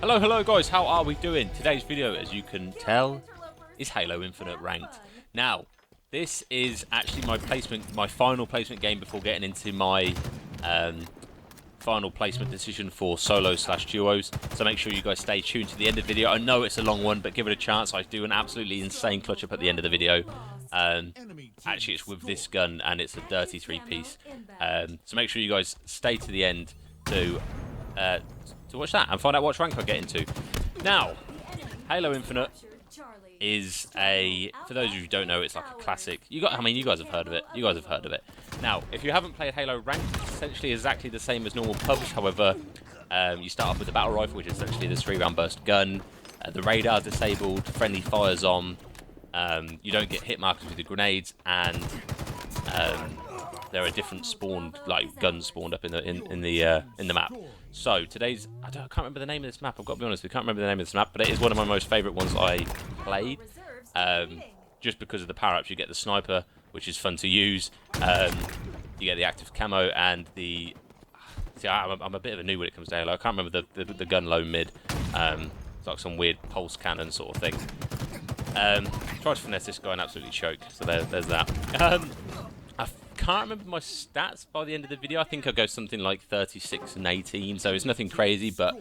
Hello guys, how are we doing? Today's video, as you can tell, is Halo Infinite Ranked. Now, this is actually my final placement game before getting into my final placement decision for solo/duos. So make sure you guys stay tuned to the end of the video. I know it's a long one, but give it a chance. I do an absolutely insane clutch up at the end of the video. Actually, it's with this gun, and it's a dirty 3-piece. So make sure you guys stay to the end to watch that and find out what rank I get into. Now, Halo Infinite is for those of you who don't know, it's like a classic. You guys have heard of it. Now, if you haven't played Halo Ranked, it's essentially exactly the same as normal pubs. However, you start off with the battle rifle, which is essentially this 3-round burst gun. The radar disabled, friendly fire's on. You don't get hit markers with the grenades, and there are different guns spawned up in the map. So today's I can't remember the name of this map. I've got to be honest, I can't remember the name of this map, but it is one of my most favourite ones that I played. Just because of the power-ups, you get the sniper, which is fun to use. You get the active camo and the. See, I'm a bit of a noob when it comes to Halo. I can't remember the gun low mid. It's like some weird pulse cannon sort of thing. Tried to finesse this guy and absolutely choke. So there's that. I can't remember my stats by the end of the video. I think I'll go something like 36 and 18, so it's nothing crazy, but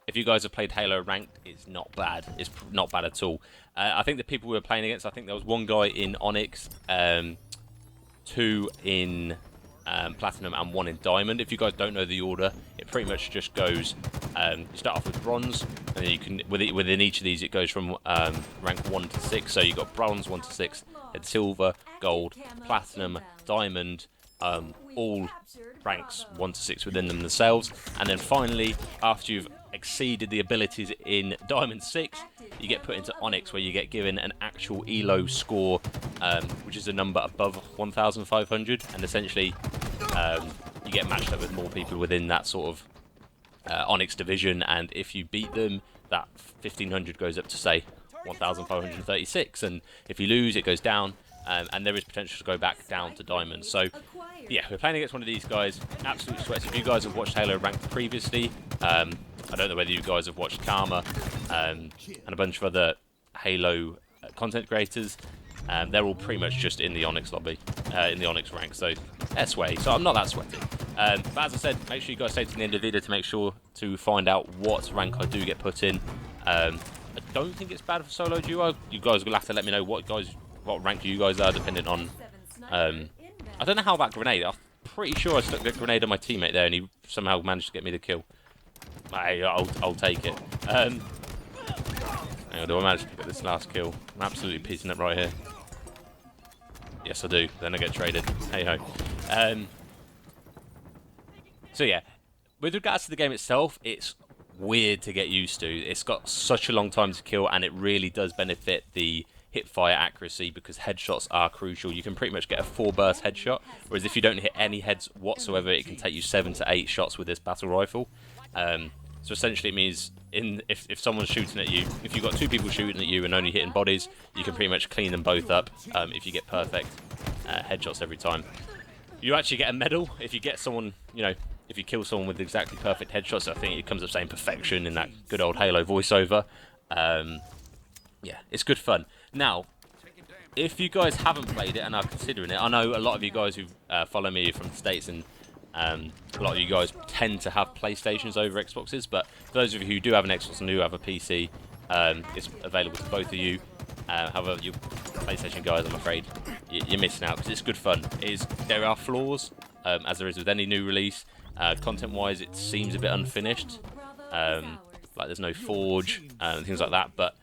if you guys have played Halo Ranked, it's not bad. It's not bad at all. I think the people we were playing against, I think there was one guy in Onyx, 2 in Platinum, and 1 in Diamond. If you guys don't know the order, it pretty much just goes, you start off with Bronze, and then you can, within each of these, it goes from rank 1 to 6, so you've got Bronze 1 to 6, then Silver, Gold, Platinum, Diamond, all ranks 1 to 6 within them themselves, and then finally, after you've exceeded the abilities in Diamond 6, you get put into Onyx, where you get given an actual ELO score, which is a number above 1,500, and essentially you get matched up with more people within that sort of Onyx division, and if you beat them, that 1,500 goes up to, say, 1,536, and if you lose, it goes down, and there is potential to go back down to Diamond. So yeah, we're playing against one of these guys. Absolute sweats. If you guys have watched Halo Ranked previously, I don't know whether you guys have watched Karma and a bunch of other Halo content creators. They're all pretty much just in the Onyx lobby, in the Onyx rank, so they're sweaty. So I'm not that sweaty. But as I said, make sure you guys stay to the end of the video to make sure to find out what rank I do get put in. I don't think it's bad for solo duo. You guys will have to let me know what rank you guys are, depending on. I don't know how about grenade. I'm pretty sure I stuck the grenade on my teammate there, and he somehow managed to get me the kill. I'll take it. Hang on, do I manage to get this last kill? I'm absolutely piecing it right here. Yes, I do. Then I get traded. Hey ho. So yeah, with regards to the game itself, it's weird to get used to. It's got such a long time to kill, and it really does benefit the hip fire accuracy, because headshots are crucial. You can pretty much get a 4-burst headshot, whereas if you don't hit any heads whatsoever, it can take you 7 to 8 shots with this battle rifle. So essentially it means if someone's shooting at you, if you've got 2 people shooting at you and only hitting bodies, you can pretty much clean them both up if you get perfect headshots every time. You actually get a medal if you get someone, if you kill someone with exactly perfect headshots. I think it comes up saying perfection in that good old Halo voiceover. Yeah, it's good fun. Now, if you guys haven't played it and are considering it, I know a lot of you guys who follow me from the States, and a lot of you guys tend to have PlayStations over Xboxes, but for those of you who do have an Xbox and who have a PC, it's available to both of you. However, you PlayStation guys, I'm afraid, you're missing out, because it's good fun. There are flaws, as there is with any new release. Content-wise, it seems a bit unfinished. Like there's no forge and things like that, but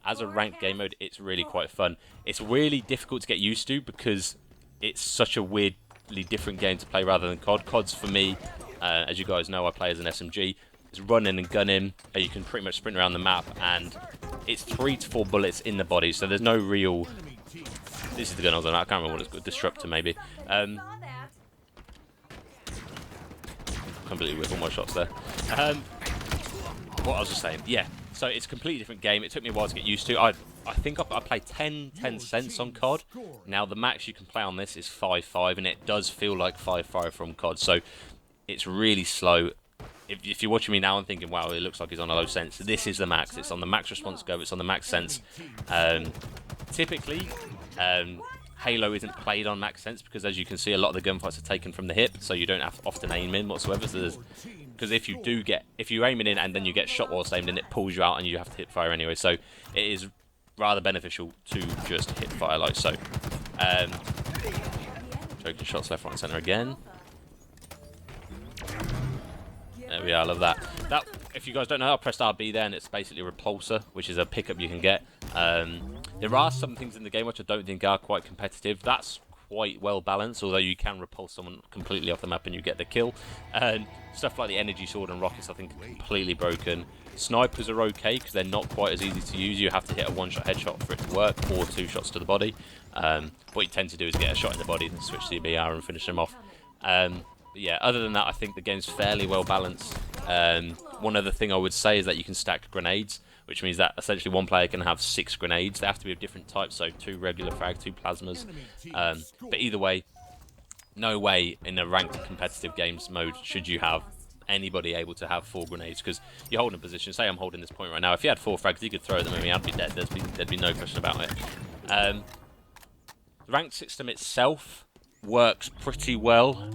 as a ranked game mode, it's really quite fun. It's really difficult to get used to, because it's such a weirdly different game to play rather than COD. COD's, for me, as you guys know, I play as an SMG. It's running and gunning. You can pretty much sprint around the map, and it's 3 to 4 bullets in the body, so there's no real. This is the gun I was on. I can't remember what it's called. Disruptor, maybe. Completely whip all my shots there. What I was just saying, yeah. So it's a completely different game. It took me a while to get used to. I think I played 10 cents on COD. Now the max you can play on this is 5.5, and it does feel like 5.5 from COD. So it's really slow. if you're watching me now and thinking, wow, it looks like he's on a low sense, this is the max. It's on the max response go. It's on the max sense. Typically, Halo isn't played on max sense because, as you can see, a lot of the gunfights are taken from the hip, so you don't have often aim in whatsoever. So because if you aim it in and then you get shot whilst aimed in, it pulls you out and you have to hip fire anyway. So it is rather beneficial to just hip fire like so. Choking shots left, right, and centre again. There we are, I love that. If you guys don't know, I pressed RB there, and it's basically a repulsor, which is a pickup you can get. There are some things in the game which I don't think are quite competitive. That's quite well balanced, although you can repulse someone completely off the map and you get the kill. Stuff like the energy sword and rockets, I think, are completely broken. Snipers are okay because they're not quite as easy to use. You have to hit a one-shot headshot for it to work, or 2 shots to the body. What you tend to do is get a shot in the body, then switch to your BR and finish them off. But yeah, other than that, I think the game's fairly well balanced. One other thing I would say is that you can stack grenades, which means that essentially one player can have 6 grenades. They have to be of different types, so 2 regular frag, 2 plasmas. But either way, no way in a ranked competitive games mode should you have anybody able to have 4 grenades, because you're holding a position. Say I'm holding this point right now. If you had 4 frags, you could throw them at me. I'd be dead. There'd be no question about it. The ranked system itself works pretty well.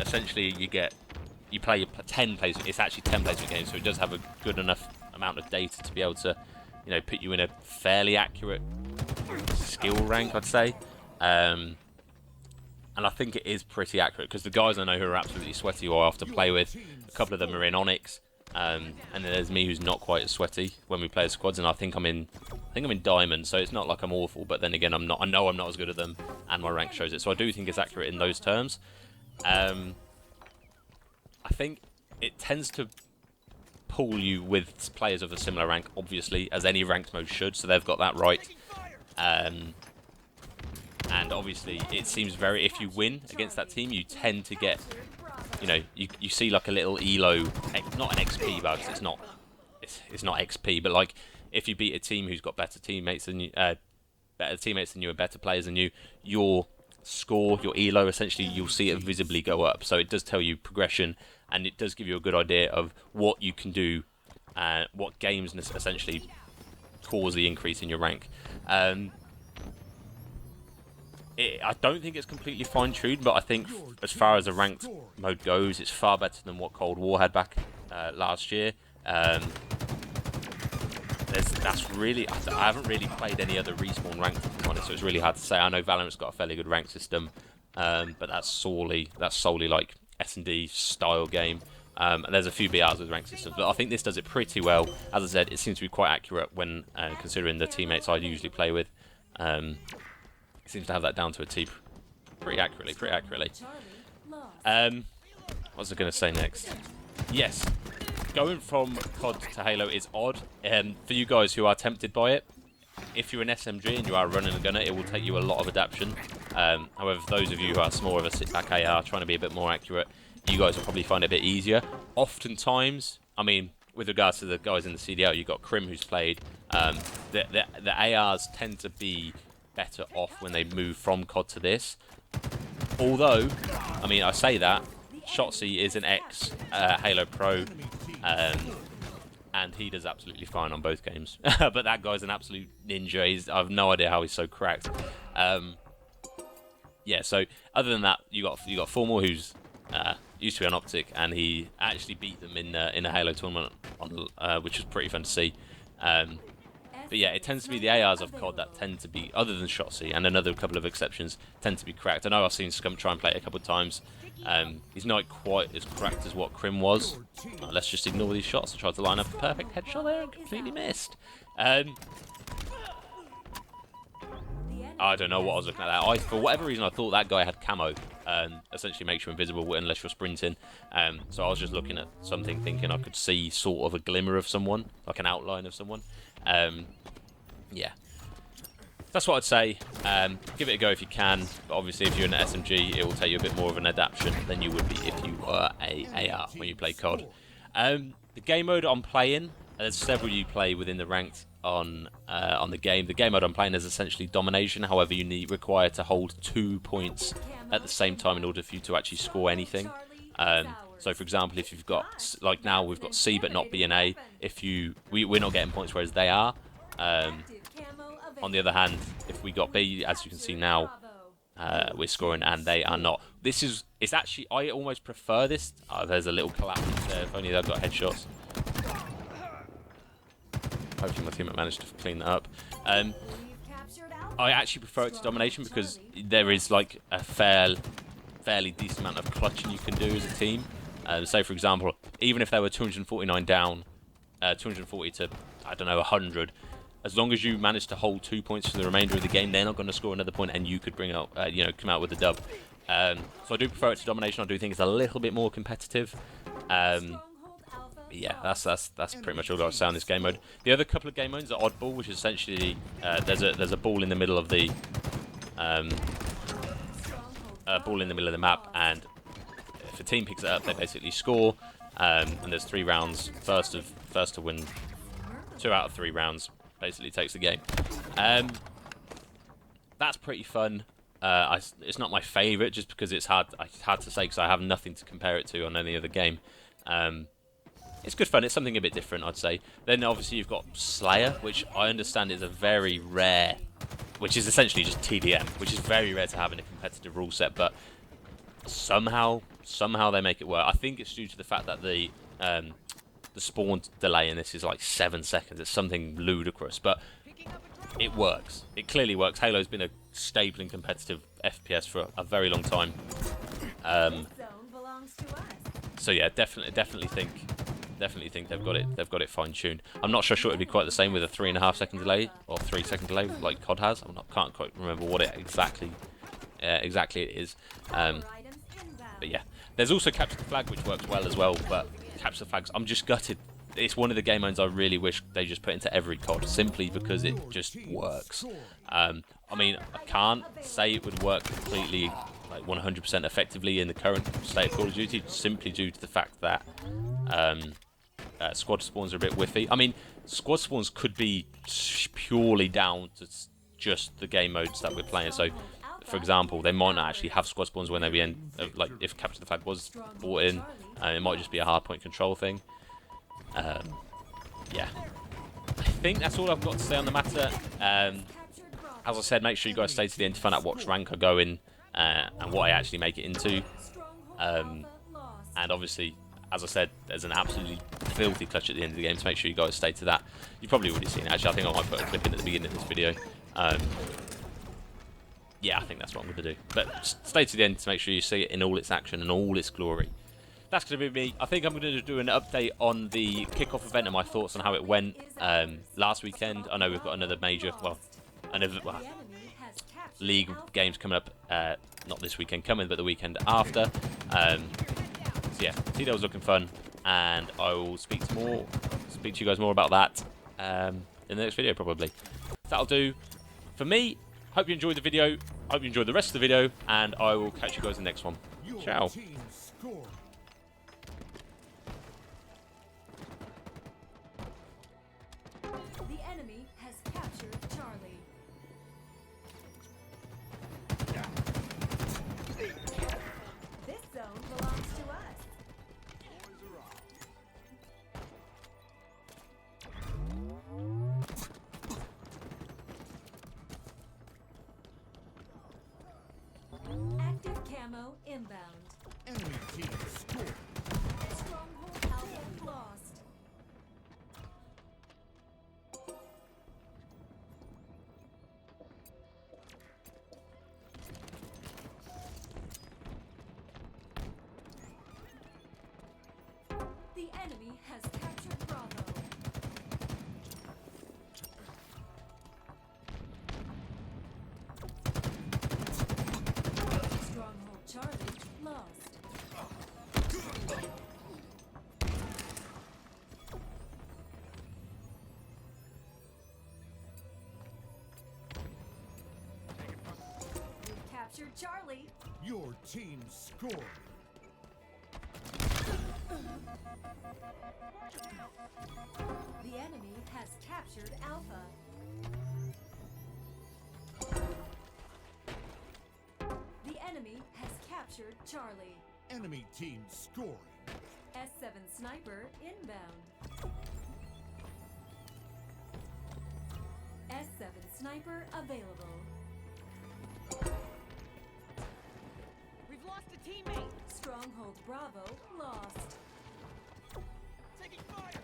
Essentially, you play 10 placement. It's actually 10 placement games, so it does have a good enough amount of data to be able to, put you in a fairly accurate skill rank, I'd say. And I think it is pretty accurate because the guys I know who are absolutely sweaty who I have to play with, a couple of them are in Onyx, and then there's me who's not quite as sweaty when we play as squads, and I think I'm in Diamond, so it's not like I'm awful, but then again I know I'm not as good as them, and my rank shows it, so I do think it's accurate in those terms. I think it tends to pull you with players of a similar rank, obviously, as any ranked mode should, so they've got that right. And obviously, it seems if you win against that team, you tend to get, you see like a little elo, not an XP bar, because it's not XP, but like if you beat a team who's got better teammates than you, and better players than you, your score, your elo, essentially, you'll see it visibly go up. So it does tell you progression, and it does give you a good idea of what you can do, what games essentially cause the increase in your rank. I don't think it's completely fine-tuned, but I think as far as a ranked mode goes, it's far better than what Cold War had back last year. I haven't really played any other respawn ranked on it, so it's really hard to say. I know Valorant's got a fairly good rank system, but that's solely like S&D style game. And there's a few BRs with rank systems, but I think this does it pretty well. As I said, it seems to be quite accurate when considering the teammates I usually play with. It seems to have that down to a T pretty accurately. What was I going to say next? Yes, going from COD to Halo is odd. For you guys who are tempted by it, if you're an SMG and you are running a gunner, it will take you a lot of adaptation. However, for those of you who are more of a sit-back AR, trying to be a bit more accurate, you guys will probably find it a bit easier. Oftentimes, I mean, with regards to the guys in the CDL, you've got Crim who's played. The ARs tend to be better off when they move from COD to this. Although, I mean, I say that, Shotzi is an ex-Halo Pro, and he does absolutely fine on both games. But that guy's an absolute ninja. I have no idea how he's so cracked. Yeah, so other than that, you got Formal, who's used to be on Optic, and he actually beat them in a Halo tournament, which was pretty fun to see. But yeah, it tends to be the ARs of COD that tend to be, other than Shotzi and another couple of exceptions, tend to be cracked. I know I've seen Scum try and play it a couple of times. He's not quite as cracked as what Crim was. Let's just ignore these shots. I tried to line up a perfect headshot there and completely missed. I don't know what I was looking at. For whatever reason, I thought that guy had camo. Essentially makes you invisible unless you're sprinting. So I was just looking at something thinking I could see sort of a glimmer of someone, like an outline of someone. Yeah. That's what I'd say. Give it a go if you can. But obviously, if you're in an SMG, it will take you a bit more of an adaptation than you would be if you were a AR when you play COD. The game mode I'm playing, there's several you play within the ranked on the game. The game mode I'm playing is essentially domination. However, you require to hold 2 points at the same time in order for you to actually score anything. So, for example, if you've got, like now we've got C but not B and A, we're not getting points, whereas they are. On the other hand, if we got B, as you can see now, we're scoring and they are not. It's actually, I almost prefer this. There's a little collapse there. If only they've got headshots. Hopefully my teammate managed to clean that up. I actually prefer it to domination because there is like a fairly decent amount of clutching you can do as a team. So, for example, even if they were 249 down, 240 to, I don't know, 100, as long as you manage to hold 2 points for the remainder of the game, they're not going to score another point, and you could bring out, come out with a dub. So I do prefer it to domination. I do think it's a little bit more competitive. Yeah, that's pretty much all I've got to say on this game mode. The other couple of game modes are oddball, which is essentially there's a ball in the middle of the map, and if a team picks it up, they basically score. And there's 3 rounds. First to win 2 out of 3 rounds basically takes the game. That's pretty fun. It's not my favourite just because it's hard to say because I have nothing to compare it to on any other game. It's good fun. It's something a bit different, I'd say. Then obviously you've got Slayer, which I understand is a very rare, which is essentially just TDM, which is very rare to have in a competitive rule set, but somehow they make it work. I think it's due to the fact that the spawn delay in this is like 7 seconds. It's something ludicrous, but it works. It clearly works. Halo's been a staple in competitive FPS for a very long time. So yeah, definitely think they've got it fine-tuned. I'm not sure it'd be quite the same with a 3.5 second delay or 3 second delay like COD has. Can't quite remember what it exactly it is. But yeah, there's also Capture the Flag, which works well as well. But Capture the Flags, I'm just gutted. It's one of the game modes I really wish they just put into every COD, simply because it just works. I mean, I can't say it would work completely, like 100% effectively in the current state of Call of Duty, simply due to the fact that squad spawns are a bit whiffy. I mean, squad spawns could be purely down to just the game modes that we're playing. So, for example, they might not actually have squad spawns when they end. Like if Capture the Flag was brought in, it might just be a hardpoint control thing. Yeah, I think that's all I've got to say on the matter. As I said, make sure you guys stay to the end to find out what rank I go in and what I actually make it into. And obviously, as I said, there's an absolutely filthy clutch at the end of the game, so make sure you guys stay to that. You've probably already seen it. Actually, I think I might put a clip in at the beginning of this video. Yeah, I think that's what I'm going to do. But stay to the end to make sure you see it in all its action and all its glory. That's going to be me. I think I'm going to do an update on the kickoff event and my thoughts on how it went last weekend. I know we've got another major, league games coming up. Not this weekend coming, but the weekend after. So yeah, TDL was looking fun, and I will speak to you guys more about that in the next video probably. That'll do for me. Hope you enjoyed the video. Hope you enjoyed the rest of the video, and I will catch you guys in the next one. Ciao. The enemy has captured Charlie. This zone belongs to us. Active camo inbound. Enemy team scored. Stronghold Alpha lost. The enemy has captured Bravo. Stronghold Charlie lost. We've captured Charlie. Your team scored. The enemy has captured Alpha. The enemy has captured Charlie. Enemy team scoring. S7 sniper inbound. S7 sniper available. We've lost a teammate. Stronghold Bravo lost. Taking fire.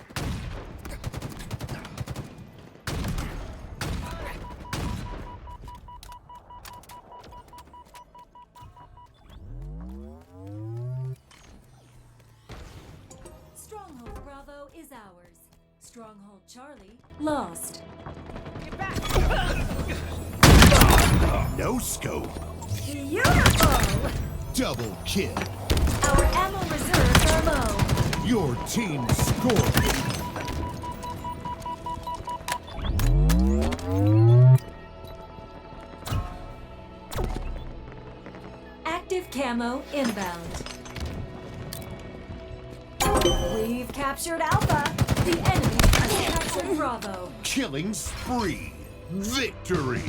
Stronghold Bravo is ours. Stronghold Charlie lost. Get back. No scope. Beautiful! Double kill. Our ammo reserves are low. Your team scored. Active camo inbound. We've captured Alpha. The enemy has captured Bravo. Killing spree. Victory.